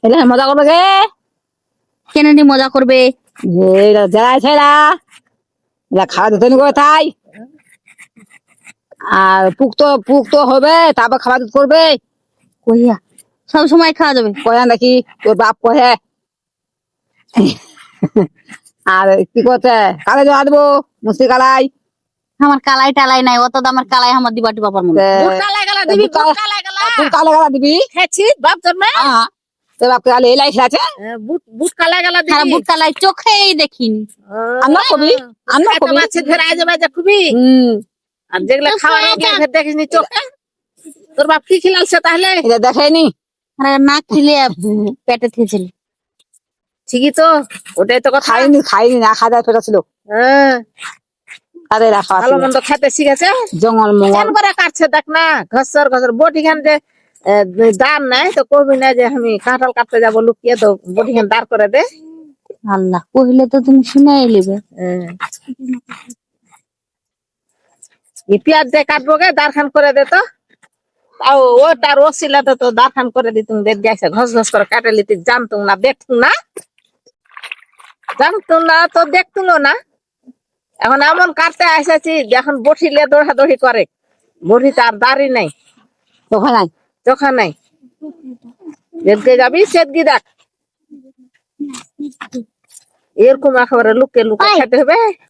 এলে মজা করবে গে কেন নি মজা করবে? যারা ছেড়া খাওয়া দিতে নি করে তাই আর পুক তো হবে তারপর খাওয়া দিতে করবে কইয়া সব সময় খাওয়া যাবে? কয়া নাকি তোর বাপ কহে আর কি করছে কালে জমা দেবো মুসি কালাই আমার কালাই টালাই নাই, অত দামের কালাই আমার দিবা টিবা পারবো না। কালাই গালা দিবি কালাই গালা দিবি খেছি বাপ জন্মে তোর বাপ কালে এই লাইছে আছে বুট কালাই গালা সারা দিবি বুট কালাই চোখেই দেখিনি। আমরা কবি আমরা খাইতে কবি মাছের ফের আজে বাজে খুবই আর যেগুলা খাওয়ার ফের দেখিসনি চোখে তোর বাপ কি খিলালছে তাহলে এটা দেখায়নি আরে না খেলে পেটে থেছিল। ঠিকই তো ওটাই তো কথা খাইনি না খাওয়া দাওয়া ছিল হ্যাঁ তাদের রাখা ভালো মন্দ খেতে শিখেছে জঙ্গল মঙ্গল কেন করে কাটছে দেখ না ঘসর ঘসর বটি খান যে দান নাই তো কবি না যে আমি কাঁঠাল কাটতে যাবো লুকিয়ে তো বটি খান দাঁড় করে দে আল্লাহ কহিলে তো তুমি শুনে লিবে। পেঁয়াজ দিয়ে কাটবো গে দাঁড় খান করে দে তো তাও ওটার ওসিলাতে তো দাঁড় খান করে দিতুম দেখ গেছে ঘস ঘস করে কাটে লিতি জানতুম না দেখতুম না তো দেখতুম না এখন এমন কাটতে এসেছি এখন বঠিলে দৌড়াদৌড়ি করে বঠিতে আর দাড়ি নাই ওখানে চোখা নাই যেদিকে যাবি সেদিকে দেখ এরকম একেবারে লুকে লুকে খেতে হবে